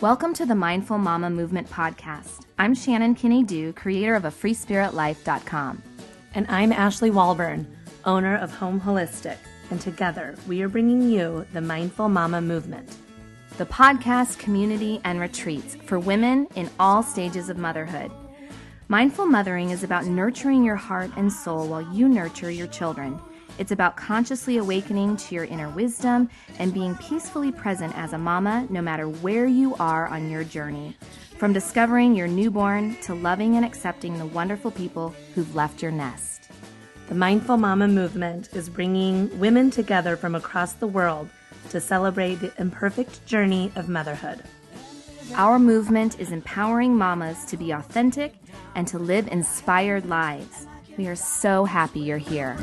Welcome to the Mindful Mama Movement podcast. I'm Shannon Kinney-Dew, creator of AFreeSpiritLife.com. And I'm Ashley Walburn, owner of Home Holistic. And together, we are bringing you the Mindful Mama Movement, the podcast, community, and retreats for women in all stages of motherhood. Mindful mothering is about nurturing your heart and soul while you nurture your children. It's about consciously awakening to your inner wisdom and being peacefully present as a mama, no matter where you are on your journey. From discovering your newborn to loving and accepting the wonderful people who've left your nest. The Mindful Mama Movement is bringing women together from across the world to celebrate the imperfect journey of motherhood. Our movement is empowering mamas to be authentic and to live inspired lives. We are so happy you're here.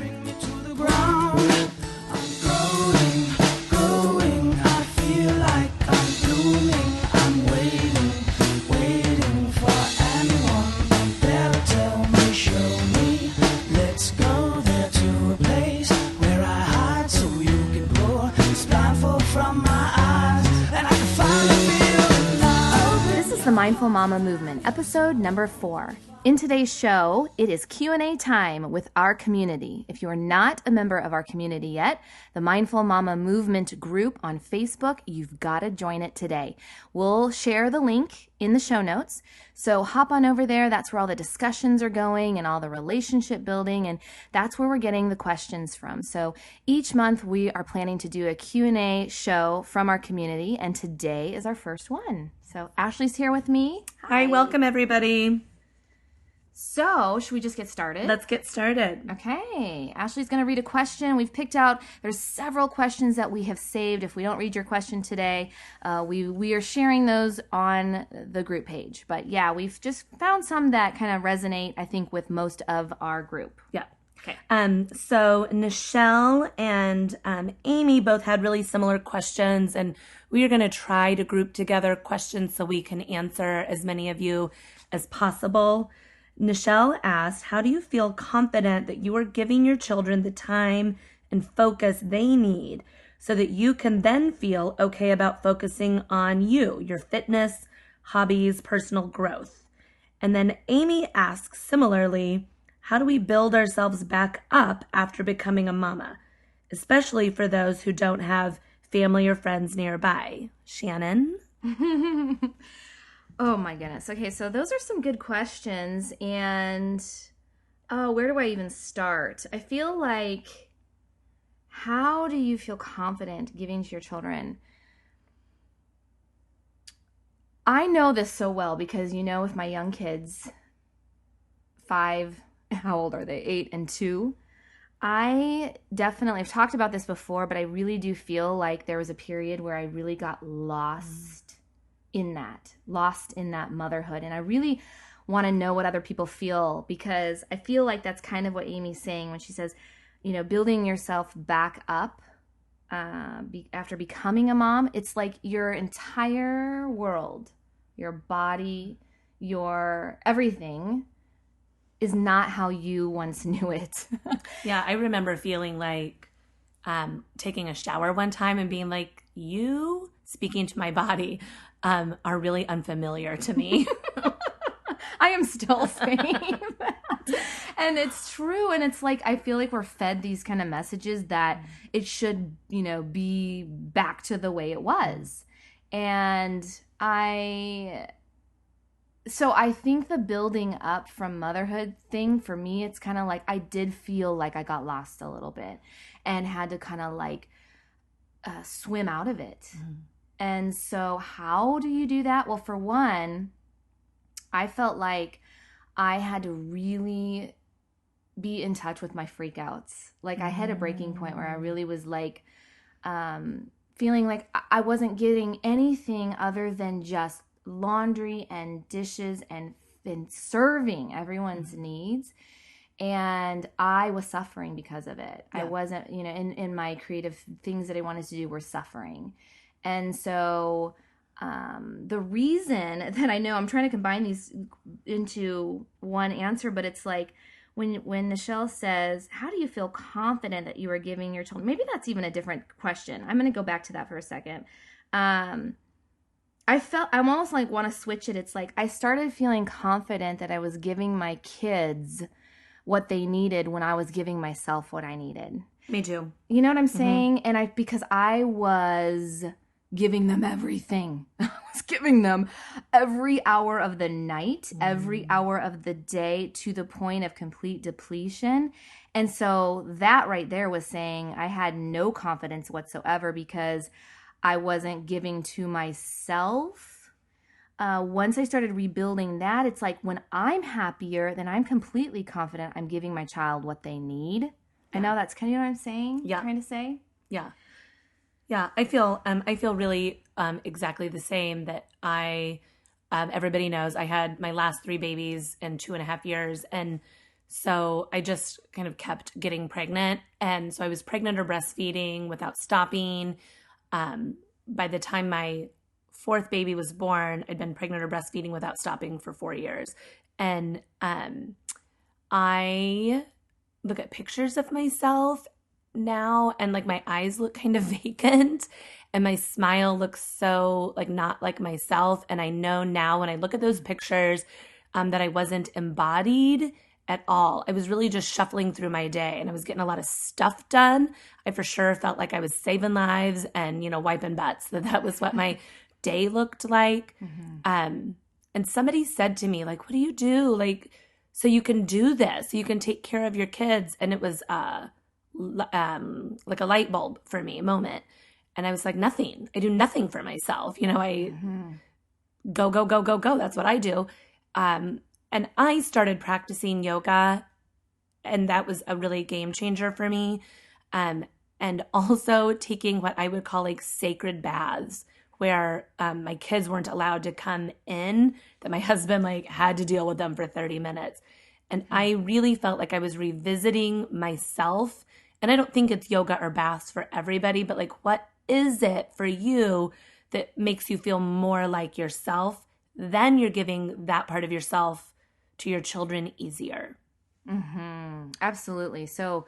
The Mindful Mama Movement, episode number 4. In today's show, it is Q&A time with our community. If you are not a member of our community yet, the Mindful Mama Movement group on Facebook, you've got to join it today. We'll share the link in the show notes, so hop on over there. That's where all the discussions are going and all the relationship building, and that's where we're getting the questions from. So each month we are planning to do a Q&A show from our community, and today is our first one. So Ashley's here with me. Hi, welcome everybody. So, should we just get started? Let's get started. Okay. Ashley's going to read a question. We've picked out, there's several questions that we have saved. If we don't read your question today, we are sharing those on the group page. But yeah, we've just found some that kind of resonate, I think, with most of our group. Yeah. Okay. So Nichelle and Amy both had really similar questions, and we are going to try to group together questions so we can answer as many of you as possible. Nichelle asked, how do you feel confident that you are giving your children the time and focus they need so that you can then feel okay about focusing on you, your fitness, hobbies, personal growth? And then Amy asks similarly, how do we build ourselves back up after becoming a mama, especially for those who don't have family or friends nearby? Shannon? Oh my goodness. Okay, so those are some good questions, and where do I even start? I feel like, how do you feel confident giving to your children? I know this so well because, with my young kids, 5, how old are they? 8 and 2. I've talked about this before, but I really do feel like there was a period where I really got lost in that motherhood. And I really want to know what other people feel, because I feel like that's kind of what Amy's saying when she says, building yourself back up after becoming a mom. It's like your entire world, your body, your everything is not how you once knew it. Yeah, I remember feeling like taking a shower one time and being like, you speaking to my body are really unfamiliar to me. I am still saying that. And it's true. And it's like, I feel like we're fed these kind of messages that it should, be back to the way it was. And so I think the building up from motherhood thing, for me, it's kind of like, I did feel like I got lost a little bit and had to kind of like swim out of it. And so how do you do that? Well, for one, I felt like I had to really be in touch with my freakouts. Like I hit a breaking point where I really was like feeling like I wasn't getting anything other than just laundry and dishes and serving everyone's needs. And I was suffering because of it. Yeah. I wasn't, in my creative things that I wanted to do were suffering. And so the reason that I know, I'm trying to combine these into one answer, but it's like when Nichelle says, how do you feel confident that you are giving your children? Maybe that's even a different question. I'm going to go back to that for a second. I'm almost like want to switch it. It's like I started feeling confident that I was giving my kids what they needed when I was giving myself what I needed. Me too. You know what I'm saying? And because I was giving them everything. I was giving them every hour of the night, every hour of the day to the point of complete depletion. And so that right there was saying I had no confidence whatsoever because I wasn't giving to myself. Once I started rebuilding that, it's like when I'm happier, then I'm completely confident I'm giving my child what they need. Yeah. I know that's kind of what I'm saying. Yeah. Trying to say. Yeah. Yeah. I feel really exactly the same. That everybody knows I had my last 3 babies in 2.5 years, and so I just kind of kept getting pregnant, and so I was pregnant or breastfeeding without stopping. By the time my 4th baby was born, I'd been pregnant or breastfeeding without stopping for 4 years. And I look at pictures of myself now and like my eyes look kind of vacant and my smile looks so like not like myself. And I know now when I look at those pictures that I wasn't embodied at all. I was really just shuffling through my day and I was getting a lot of stuff done. I for sure felt like I was saving lives and, wiping butts. That was what my day looked like. Mm-hmm. And somebody said to me, like, what do you do? Like, so you can do this, so you can take care of your kids. And it was like a light bulb for me, a moment. And I was like, nothing. I do nothing for myself. I go, go, go, go, go. That's what I do. And I started practicing yoga, and that was a really game changer for me. And also taking what I would call like sacred baths, where my kids weren't allowed to come in, that my husband like had to deal with them for 30 minutes. And I really felt like I was revisiting myself. And I don't think it's yoga or baths for everybody, but like, what is it for you that makes you feel more like yourself? Then you're giving that part of yourself to your children easier. Mm-hmm. Absolutely. So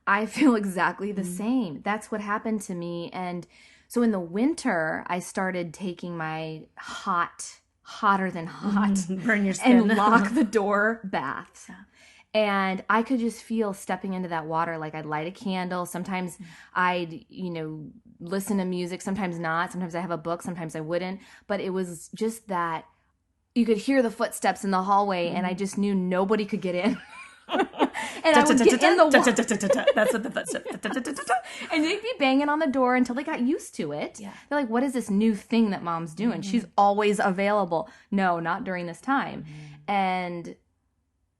I feel exactly the same. That's what happened to me. And so in the winter, I started taking my hotter than hot, burn your skin, and lock the door baths. Yeah. And I could just feel stepping into that water. Like I'd light a candle. Sometimes I'd, listen to music. Sometimes not. Sometimes I have a book. Sometimes I wouldn't. But it was just that you could hear the footsteps in the hallway, and I just knew nobody could get in. And I would get in the water. That's what the footsteps. And they'd be banging on the door until they got used to it. Yeah. They're like, what is this new thing that mom's doing? Mm-hmm. She's always available. No, not during this time. Mm-hmm. And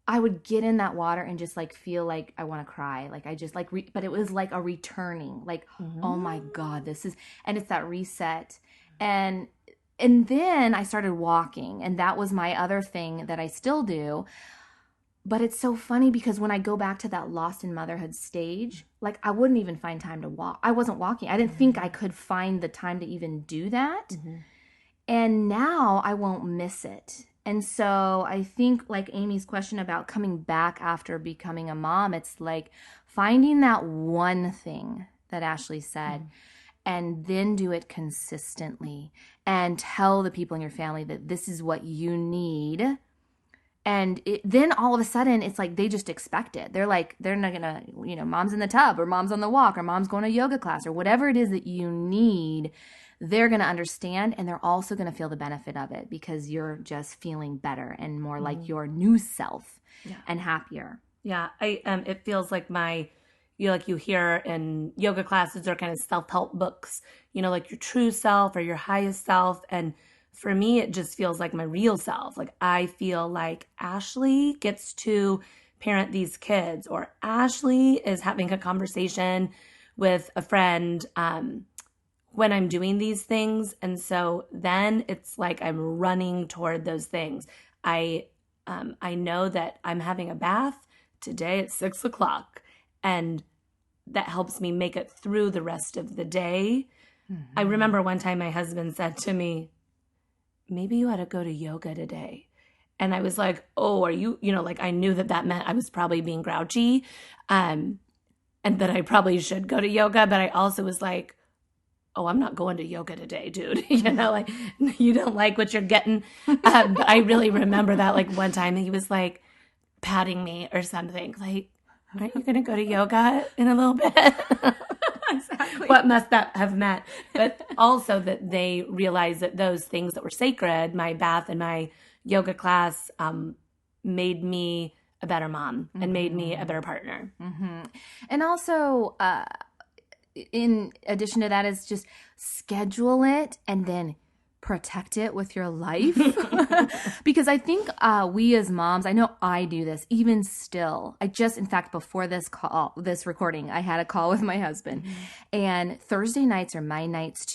I would get in that water and just like feel like I want to cry. Like I just like, but it was like a returning, like, oh my God, and it's that reset. And then I started walking, and that was my other thing that I still do. But it's so funny because when I go back to that lost in motherhood stage, like I wouldn't even find time to walk. I wasn't walking. I didn't think I could find the time to even do that. Mm-hmm. And now I won't miss it. And so I think like Amy's question about coming back after becoming a mom, it's like finding that one thing that Ashley said. Mm-hmm. And then do it consistently and tell the people in your family that this is what you need. And then all of a sudden, it's like they just expect it. They're like, they're not going to, mom's in the tub or mom's on the walk or mom's going to yoga class or whatever it is that you need. They're going to understand, and they're also going to feel the benefit of it because you're just feeling better and more like your new self and happier. Yeah, it feels like you hear in yoga classes or kind of self-help books, like your true self or your highest self. And for me, it just feels like my real self. Like I feel like Ashley gets to parent these kids, or Ashley is having a conversation with a friend when I'm doing these things. And so then it's like I'm running toward those things. I know that I'm having a bath today at 6:00. And that helps me make it through the rest of the day. Mm-hmm. I remember one time my husband said to me, maybe you ought to go to yoga today. And I was like, oh, are you, like I knew that meant I was probably being grouchy and that I probably should go to yoga. But I also was like, oh, I'm not going to yoga today, dude. Like, you don't like what you're getting. But I really remember that, like, one time he was like patting me or something, like, aren't you going to go to yoga in a little bit? Exactly. What must that have meant? But also that they realized that those things that were sacred, my bath and my yoga class, made me a better mom and made me a better partner. And also, in addition to that, is just schedule it and then protect it with your life. Because I think we as moms, I know I do this even still. In fact, before this recording, I had a call with my husband. And Thursday nights are my nights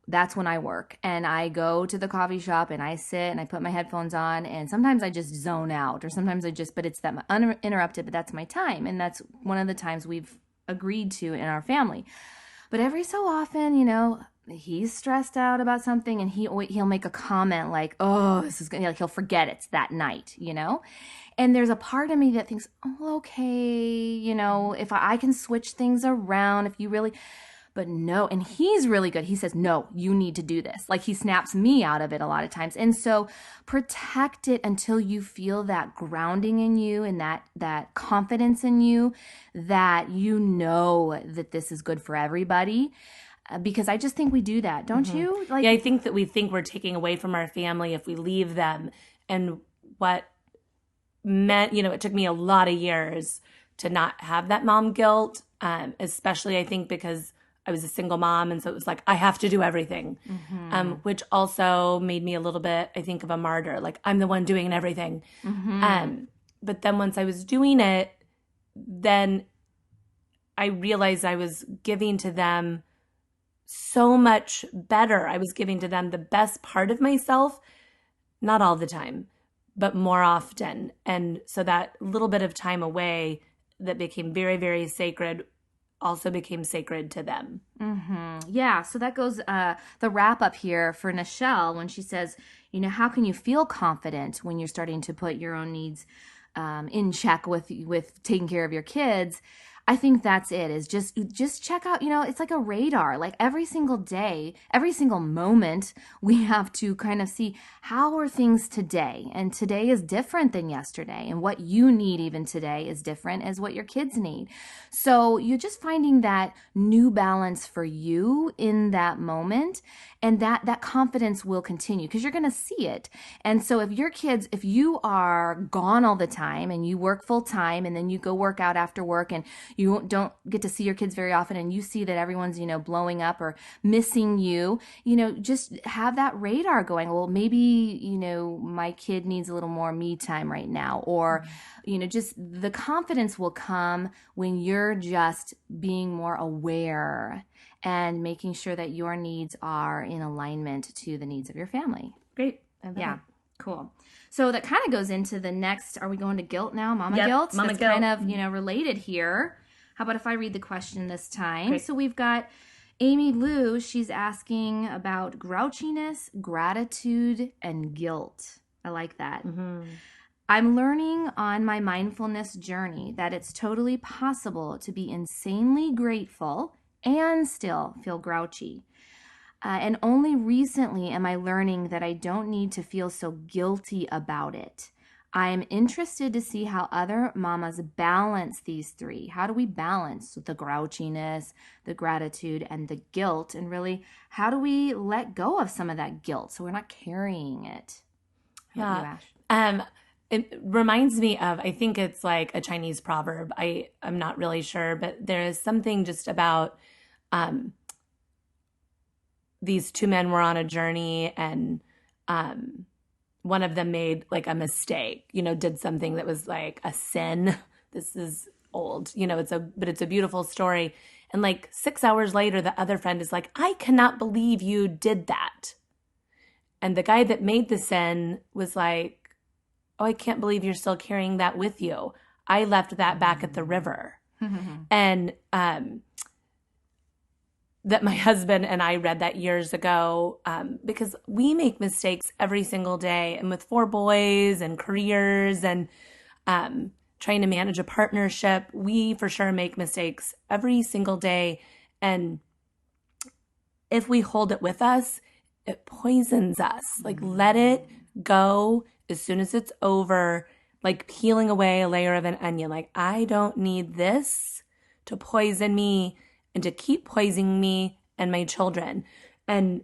that's when I work. And I go to the coffee shop and I sit and I put my headphones on. And sometimes I just zone out, or sometimes but it's that uninterrupted, but that's my time. And that's one of the times we've agreed to in our family. But every so often, he's stressed out about something and he'll make a comment like, oh, this is gonna, he'll forget it's that night, and there's a part of me that thinks, oh, okay, if I can switch things around, if you really, but no. And he's really good. He says, no, you need to do this. Like, he snaps me out of it a lot of times. And so protect it until you feel that grounding in you and that confidence in you, that that this is good for everybody. Because I just think we do that, don't you? Like, yeah, I think that we think we're taking away from our family if we leave them. And what meant, it took me a lot of years to not have that mom guilt, especially I think because I was a single mom. And so it was like, I have to do everything, which also made me a little bit, I think, of a martyr. Like, I'm the one doing everything. But then once I was doing it, then I realized I was giving to them so much better. I was giving to them the best part of myself, not all the time, but more often. And so that little bit of time away that became very, very sacred also became sacred to them. Yeah, so that goes the wrap up here for Nichelle when she says, how can you feel confident when you're starting to put your own needs in check with taking care of your kids? I think that's it, is just check out, it's like a radar. Like, every single day, every single moment, we have to kind of see, how are things today? And today is different than yesterday. And what you need even today is different as what your kids need. So you're just finding that new balance for you in that moment. And that confidence will continue because you're going to see it. And so if you are gone all the time and you work full time and then you go work out after work and you don't get to see your kids very often and you see that everyone's, blowing up or missing you, just have that radar going, well, maybe, my kid needs a little more me time right now. Or, just the confidence will come when you're just being more aware and making sure that your needs are in alignment to the needs of your family. Great. Yeah. Cool. So that kind of goes into the next, are we going to guilt now? Mama guilt? Mama That's guilt. kind of, related here. How about if I read the question this time? Great. So we've got Amy Lou. She's asking about grouchiness, gratitude, and guilt. I like that. I'm learning on my mindfulness journey that it's totally possible to be insanely grateful and still feel grouchy. And only recently am I learning that I don't need to feel so guilty about it. I am interested to see how other mamas balance these three. How do we balance the grouchiness, the gratitude, and the guilt? And really, how do we let go of some of that guilt so we're not carrying it? How about you, Ash? It reminds me of, I think it's like a Chinese proverb. I'm not really sure, but there is something just about these two men were on a journey and one of them made like a mistake, did something that was like a sin. This is old, but it's a beautiful story. And like 6 hours later, the other friend is like, I cannot believe you did that. And the guy that made the sin was like, oh, I can't believe you're still carrying that with you. I left that back at the river. And that my husband and I read that years ago because we make mistakes every single day. And with 4 boys and careers and trying to manage a partnership, we for sure make mistakes every single day. And if we hold it with us, it poisons us. Like, let it go as soon as it's over, like peeling away a layer of an onion. Like, I don't need this to poison me and to keep poisoning me and my children. And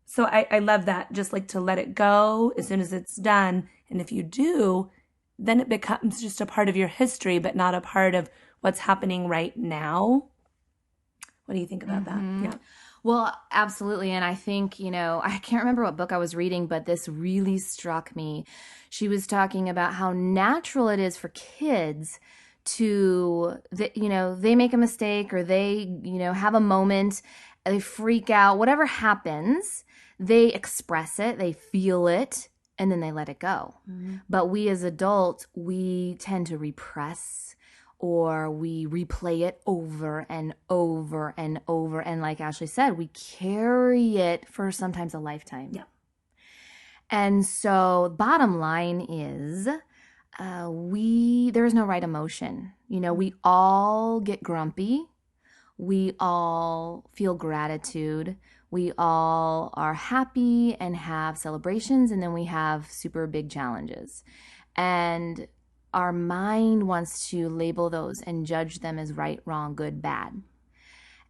so I love that, just like to let it go as soon as it's done. And if you do, then it becomes just a part of your history, but not a part of what's happening right now. What do you think about that? Yeah. Well, absolutely. And I think, I can't remember what book I was reading, but this really struck me. She was talking about how natural it is for kids to, they make a mistake or they, have a moment, they freak out, whatever happens, they express it, they feel it, and then they let it go. Mm-hmm. But we as adults, we tend to repress, or we replay it over and over and over. And like Ashley said, we carry it for sometimes a lifetime. Yeah. And so bottom line is, there is no right emotion. We all get grumpy. We all feel gratitude. We all are happy and have celebrations. And then we have super big challenges. And our mind wants to label those and judge them as right, wrong, good, bad.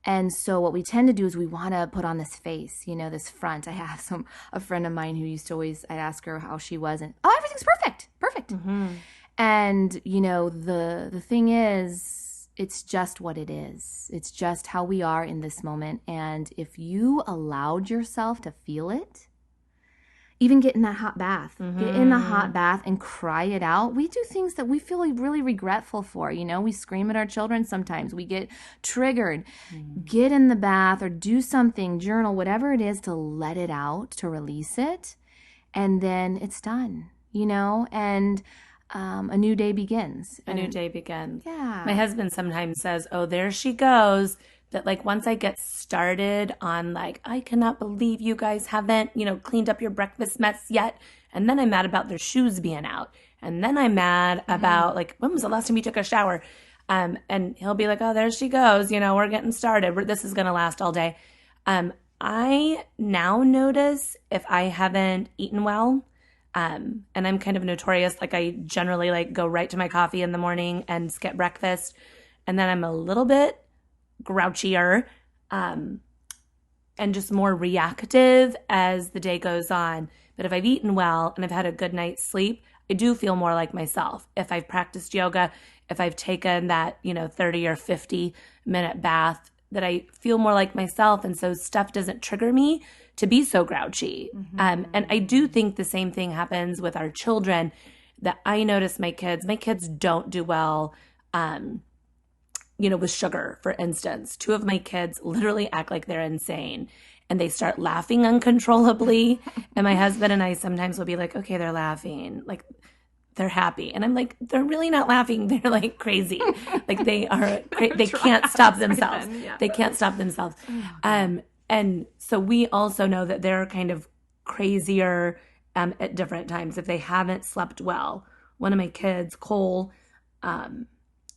And so what we tend to do is we want to put on this face, this front. I have a friend of mine who used to always, I'd ask her how she was, and everything's perfect. Mm-hmm. And the thing is, it's just what it is. It's just how we are in this moment. And if you allowed yourself to feel it, even get in that hot bath, get in the hot bath and cry it out. We do things that we feel really regretful for. We scream at our children sometimes. We get triggered. Get in the bath or do something, journal, whatever it is, to let it out, to release it. And then it's done, and a new day begins. A new day begins. Yeah. My husband sometimes says, oh, there she goes. That like once I get started on like, I cannot believe you guys haven't, cleaned up your breakfast mess yet. And then I'm mad about their shoes being out. And then I'm mad about like, when was the last time you took a shower? And he'll be like, oh, there she goes. We're getting started. This is going to last all day. I now notice if I haven't eaten well, and I'm kind of notorious. Like I generally like go right to my coffee in the morning and skip breakfast. And then I'm a little bit grouchier, and just more reactive as the day goes on. But if I've eaten well and I've had a good night's sleep, I do feel more like myself. If I've practiced yoga, if I've taken that, 30 or 50-minute bath, that I feel more like myself. And so stuff doesn't trigger me to be so grouchy. And I do think the same thing happens with our children, that I notice my kids don't do well, with sugar, for instance. 2 of my kids literally act like they're insane and they start laughing uncontrollably. And my husband and I sometimes will be like, okay, they're laughing. Like they're happy. And I'm like, they're really not laughing. They're like crazy. Like they are, they can't stop themselves. Yeah. They can't stop themselves. And so we also know that they're kind of crazier at different times if they haven't slept well. One of my kids, Cole,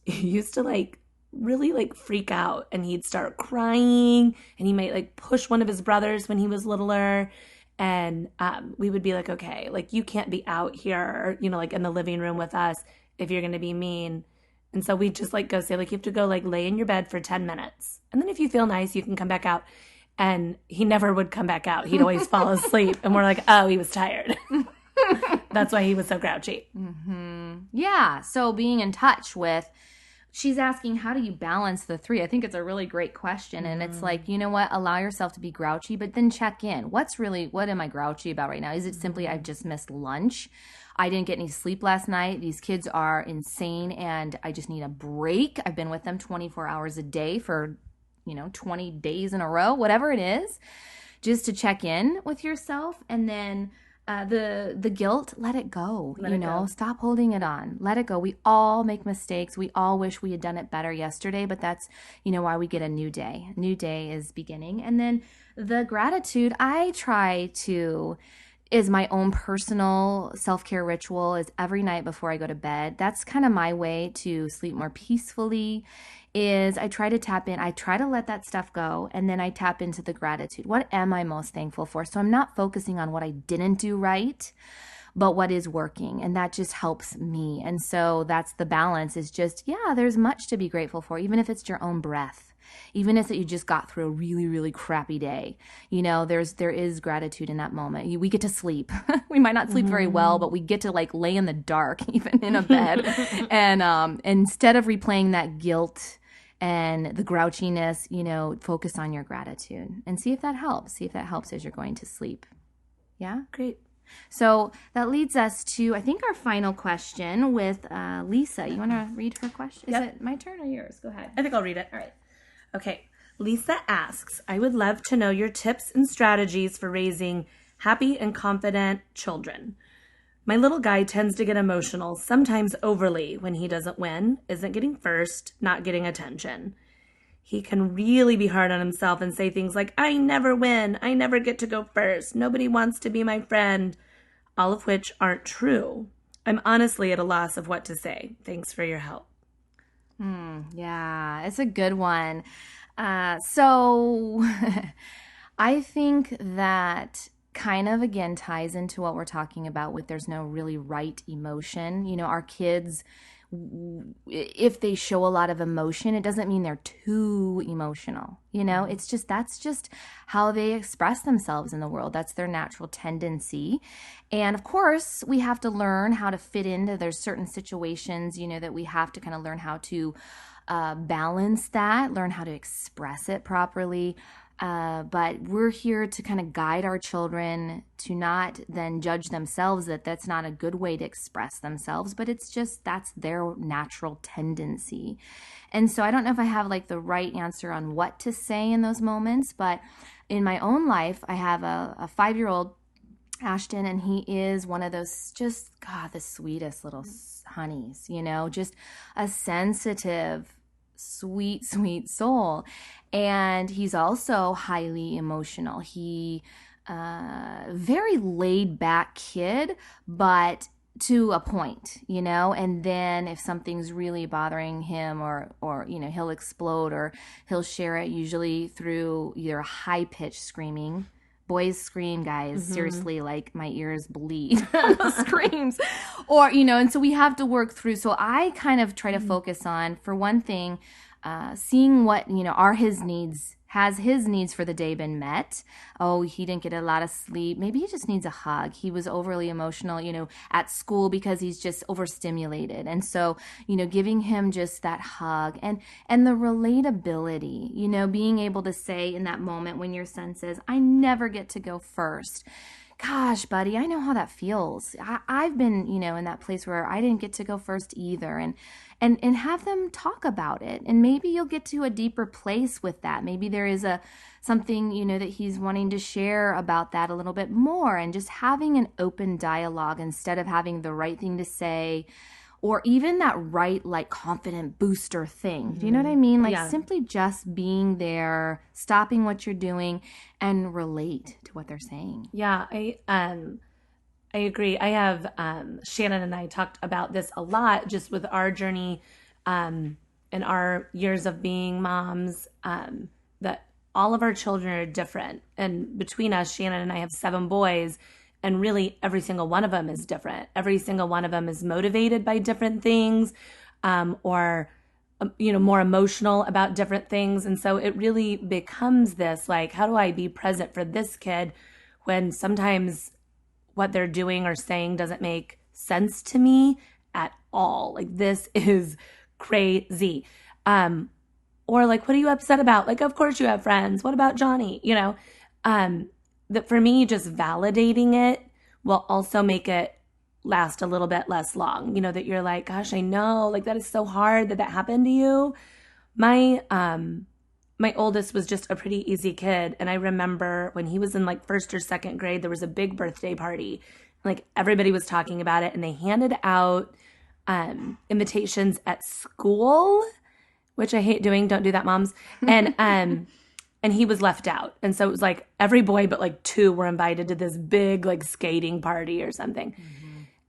used to like really like freak out, and he'd start crying, and he might like push one of his brothers when he was littler. And we would be like, okay, like you can't be out here, like in the living room with us if you're going to be mean. And so we just like go say like, you have to go like lay in your bed for 10 minutes. And then if you feel nice, you can come back out. And he never would come back out. He'd always fall asleep. And we're like, oh, he was tired. That's why he was so grouchy. Mm-hmm. Yeah. So being in touch with, she's asking, how do you balance the 3? I think it's a really great question. And it's like, you know what? Allow yourself to be grouchy, but then check in. What am I grouchy about right now? Is it simply I've just missed lunch? I didn't get any sleep last night. These kids are insane and I just need a break. I've been with them 24 hours a day for 20 days in a row, whatever it is, just to check in with yourself. And then the guilt, let it go. Stop holding it on. Let it go. We all make mistakes. We all wish we had done it better yesterday, but that's, why we get a new day. A new day is beginning. And then the gratitude I try to is my own personal self-care ritual, is every night before I go to bed. That's kind of my way to sleep more peacefully, is I try to tap in. I try to let that stuff go, and then I tap into the gratitude. What am I most thankful for? So I'm not focusing on what I didn't do right, but what is working. And that just helps me. And so that's the balance, is just, yeah, there's much to be grateful for, even if it's your own breath. Even if that you just got through a really, really crappy day, there is gratitude in that moment. We get to sleep. We might not sleep very well, but we get to like lay in the dark, even in a bed. And instead of replaying that guilt and the grouchiness, focus on your gratitude and see if that helps. See if that helps as you're going to sleep. Yeah? Great. So that leads us to, I think, our final question with Lisa. You want to read her question? Yep. Is it my turn or yours? Go ahead. I think I'll read it. All right. Okay. Lisa asks, I would love to know your tips and strategies for raising happy and confident children. My little guy tends to get emotional, sometimes overly, when he doesn't win, isn't getting first, not getting attention. He can really be hard on himself and say things like, I never win, I never get to go first, nobody wants to be my friend, all of which aren't true. I'm honestly at a loss of what to say. Thanks for your help. Yeah, it's a good one. So I think that kind of, again, ties into what we're talking about with there's no really right emotion. Our kids, if they show a lot of emotion, it doesn't mean they're too emotional. It's just, that's just how they express themselves in the world. That's their natural tendency. And of course, we have to learn how to fit into, there's certain situations, that we have to kind of learn how to balance that, learn how to express it properly. But we're here to kind of guide our children to not then judge themselves that that's not a good way to express themselves, but it's just, that's their natural tendency. And so I don't know if I have like the right answer on what to say in those moments, but in my own life, I have a 5-year-old, Ashton, and he is one of those just, God, the sweetest little honeys, just a sensitive, sweet, sweet soul. And he's also highly emotional. He very laid back kid, but to a point, and then if something's really bothering him or he'll explode, or he'll share it usually through either high pitched screaming. Boys scream, guys. Seriously, like my ears bleed. Screams. Or, and so we have to work through. So I kind of try to focus on, for one thing, seeing what, are his needs. Has his needs for the day been met? Oh, he didn't get a lot of sleep. Maybe he just needs a hug. He was overly emotional, at school because he's just overstimulated. And so, giving him just that hug and the relatability, being able to say in that moment when your son says, I never get to go first. Gosh, buddy, I know how that feels. I've been, in that place where I didn't get to go first either. And have them talk about it. And maybe you'll get to a deeper place with that. Maybe there is something, that he's wanting to share about that a little bit more, and just having an open dialogue instead of having the right thing to say, or even that right, like, confident booster thing. Do you know what I mean? Like, simply just being there, stopping what you're doing, and relate to what they're saying. Yeah, I agree. I have Shannon and I talked about this a lot, just with our journey and our years of being moms, that all of our children are different. And between us, Shannon and I have 7 boys, and really every single one of them is different. Every single one of them is motivated by different things, or more emotional about different things. And so it really becomes this, like, how do I be present for this kid when sometimes what they're doing or saying doesn't make sense to me at all? Like, this is crazy. Or like, what are you upset about? Like, of course you have friends. What about Johnny? That for me, just validating it will also make it last a little bit less long. That you're like, gosh, I know, like, that is so hard that happened to you. My oldest was just a pretty easy kid. And I remember when he was in like 1st or 2nd grade, there was a big birthday party. Like, everybody was talking about it, and they handed out invitations at school, which I hate doing. Don't do that, moms. And he was left out. And so it was like every boy but like 2 were invited to this big like skating party or something.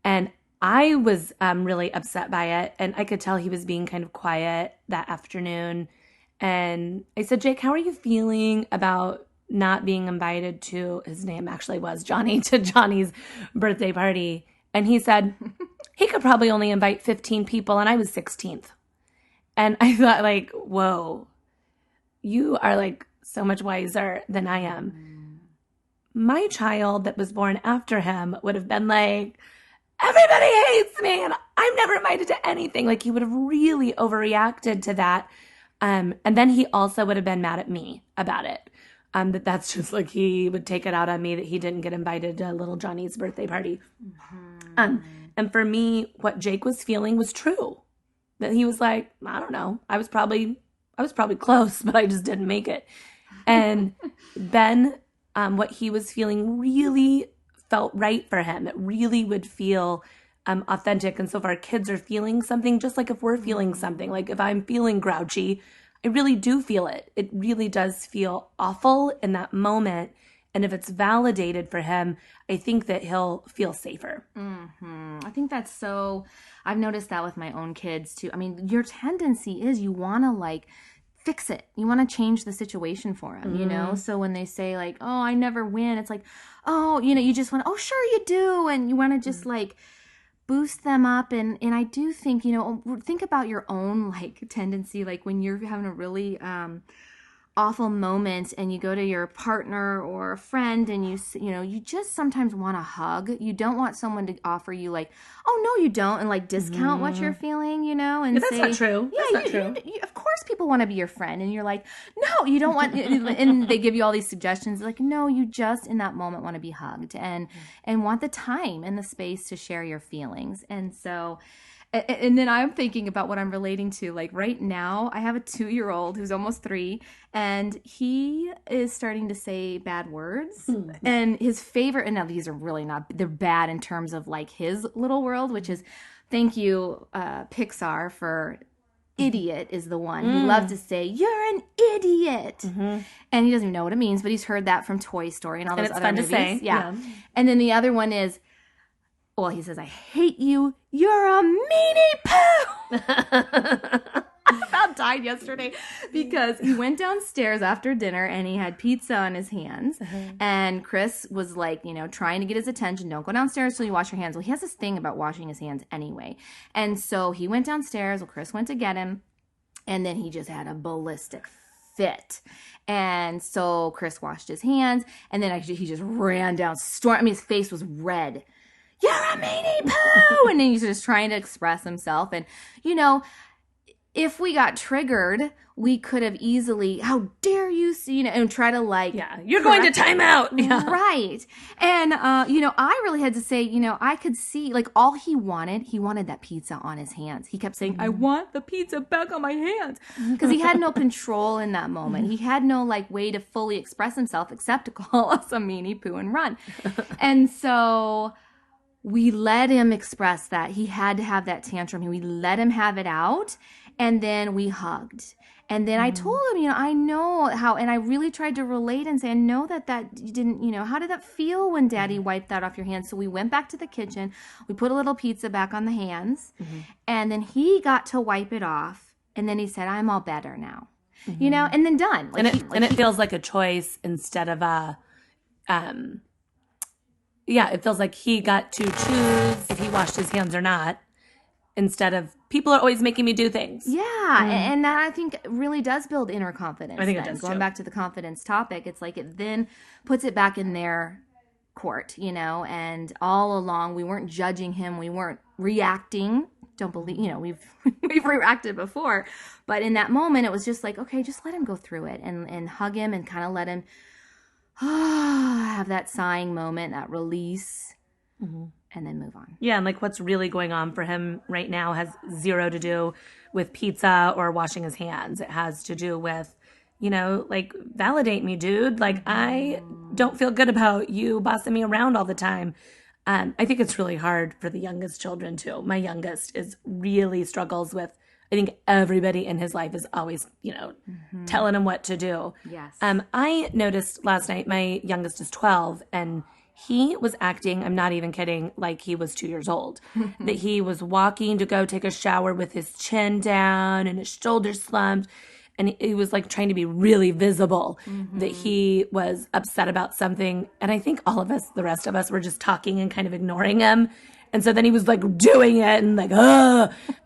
And I was really upset by it, and I could tell he was being kind of quiet that afternoon. And I said, Jake, how are you feeling about not being invited to, his name actually was Johnny, to Johnny's birthday party? And he said he could probably only invite 15 people, and I was 16th. And I thought, like, whoa, you are like so much wiser than I am. My child that was born after him would have been like, everybody hates me and I'm never invited to anything. Like, he would have really overreacted to that. And then he also would have been mad at me about it. That's just like, he would take it out on me that he didn't get invited to little Johnny's birthday party. And for me, what Jake was feeling was true. That he was like, I don't know, I was probably close, but I just didn't make it. And then what he was feeling really felt right for him. It really would feel authentic. And so if our kids are feeling something, just like if we're feeling something, like if I'm feeling grouchy, I really do feel it. It really does feel awful in that moment. And if it's validated for him, I think that he'll feel safer. I think that's so, I've noticed that with my own kids too. I mean, your tendency is you want to like fix it. You want to change the situation for them, you know? So when they say like, oh, I never win, it's like, oh, you know, you just want to, oh, sure you do. And you want to just like boost them up. And I do think, you know, think about your own like tendency, like when you're having a really awful moment and you go to your partner or a friend and you know, you just sometimes want a hug. You don't want someone to offer you like, oh, no, you don't, and like discount what you're feeling, you know, and that's say, not true. Yeah, that's not true. Of course people want to be your friend, and you're like, no, you don't want, and they give you all these suggestions like, no, you just in that moment want to be hugged and want the time and the space to share your feelings. And so, and then I'm thinking about what I'm relating to. Like right now, I have a 2-year-old who's almost 3, and he is starting to say bad words. And his favorite, and now these are really not, they're bad in terms of like his little world, which is, thank you, Pixar, for idiot is the one. He loves to say, you're an idiot. And he doesn't even know what it means, but he's heard that from Toy Story and all those other movies. It's fun to say. Yeah. And then the other one is, well, he says, I hate you. You're a meanie poo. I about died yesterday because he went downstairs after dinner and he had pizza on his hands. And Chris was like, you know, trying to get his attention. Don't go downstairs till you wash your hands. Well, he has this thing about washing his hands anyway. And so he went downstairs. Well, Chris went to get him. And then he just had a ballistic fit. And so Chris washed his hands. And then actually he just ran down. I mean, his face was red. You're a meanie poo! And then he's just trying to express himself. And, you know, if we got triggered, we could have easily, how dare you see, you know, and try to like. Yeah, you're going to time out. Yeah. Right. And, you know, I really had to say, you know, I could see like all he wanted that pizza on his hands. He kept saying, I want the pizza back on my hands. Because he had no control in that moment. He had no like way to fully express himself except to call us a meanie poo and run. And so we let him express that. He had to have that tantrum. We let him have it out. And then we hugged. And then I told him, you know, I know how, and I really tried to relate and say, I know that you didn't, you know, how did that feel when Daddy wiped that off your hands? So we went back to the kitchen. We put a little pizza back on the hands. And then he got to wipe it off. And then he said, I'm all better now. You know, and then done. Like it feels like a choice instead of a, yeah, it feels like he got to choose if he washed his hands or not, instead of people are always making me do things. Yeah, and that I think really does build inner confidence. I think it does Going too. back to the confidence topic, it's like it then puts it back in their court, you know, and all along we weren't judging him, we weren't reacting. Don't believe, you know, we've reacted before, but in that moment it was just like, okay, just let him go through it and hug him and kind of let him have that sighing moment, that release, and then move on. Yeah, and like what's really going on for him right now has zero to do with pizza or washing his hands. It has to do with, you know, like, validate me, dude. Like, I don't feel good about you bossing me around all the time. I think it's really hard for the youngest children too. My youngest really struggles with, I think everybody in his life is always, you know, telling him what to do. Yes. I noticed last night, my youngest is 12, and he was acting, I'm not even kidding, like he was 2 years old. That he was walking to go take a shower with his chin down and his shoulders slumped. And he was like trying to be really visible, that he was upset about something. And I think all of us, the rest of us, were just talking and kind of ignoring him. And so then he was like doing it and like,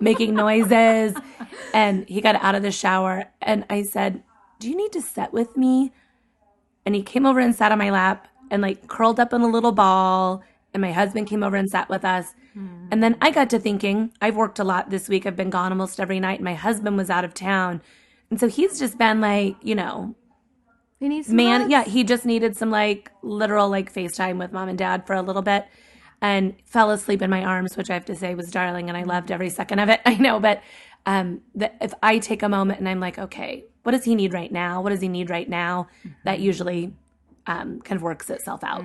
making noises. And he got out of the shower. And I said, do you need to sit with me? And he came over and sat on my lap and like curled up in a little ball. And my husband came over and sat with us. And then I got to thinking, I've worked a lot this week. I've been gone almost every night. And my husband was out of town. And so he's just been like, you know, he needs some hugs. yeah, he just needed some like literal like FaceTime with mom and dad for a little bit and fell asleep in my arms, which I have to say was darling. And I loved every second of it. I know. But if I take a moment and I'm like, okay, what does he need right now? What does he need right now? That usually kind of works itself out.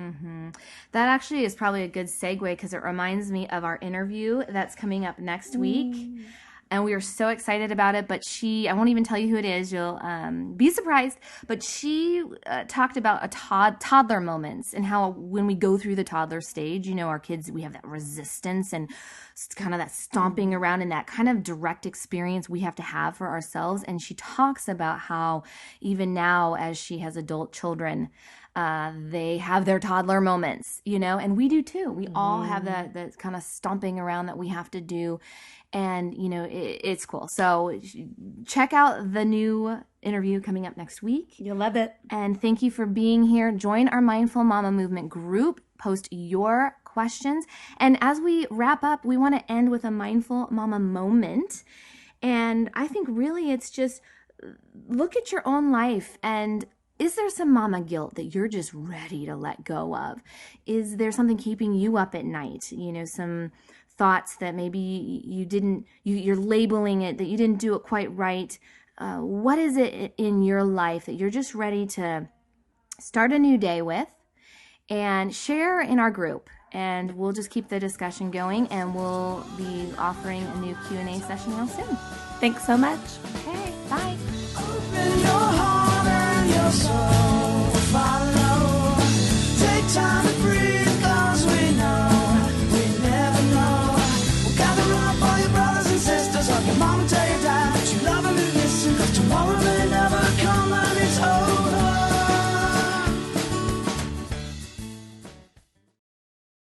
That actually is probably a good segue because it reminds me of our interview that's coming up next week. And we are so excited about it, but I won't even tell you who it is. You'll be surprised. But she talked about toddler moments and how when we go through the toddler stage, you know, our kids, we have that resistance and kind of that stomping around and that kind of direct experience we have to have for ourselves. And she talks about how even now, as she has adult children, they have their toddler moments, you know, and we do too. We all have that kind of stomping around that we have to do. And, you know, it's cool. So check out the new interview coming up next week. You'll love it. And thank you for being here. Join our Mindful Mama Movement group. Post your questions. And as we wrap up, we want to end with a Mindful Mama moment. And I think really it's just look at your own life and is there some mama guilt that you're just ready to let go of? Is there something keeping you up at night? You know, some thoughts that maybe you're labeling it, that you didn't do it quite right. What is it in your life that you're just ready to start a new day with and share in our group? And we'll just keep the discussion going and we'll be offering a new Q&A session real soon. Thanks so much. Okay, bye. Open your heart and your soul. Follow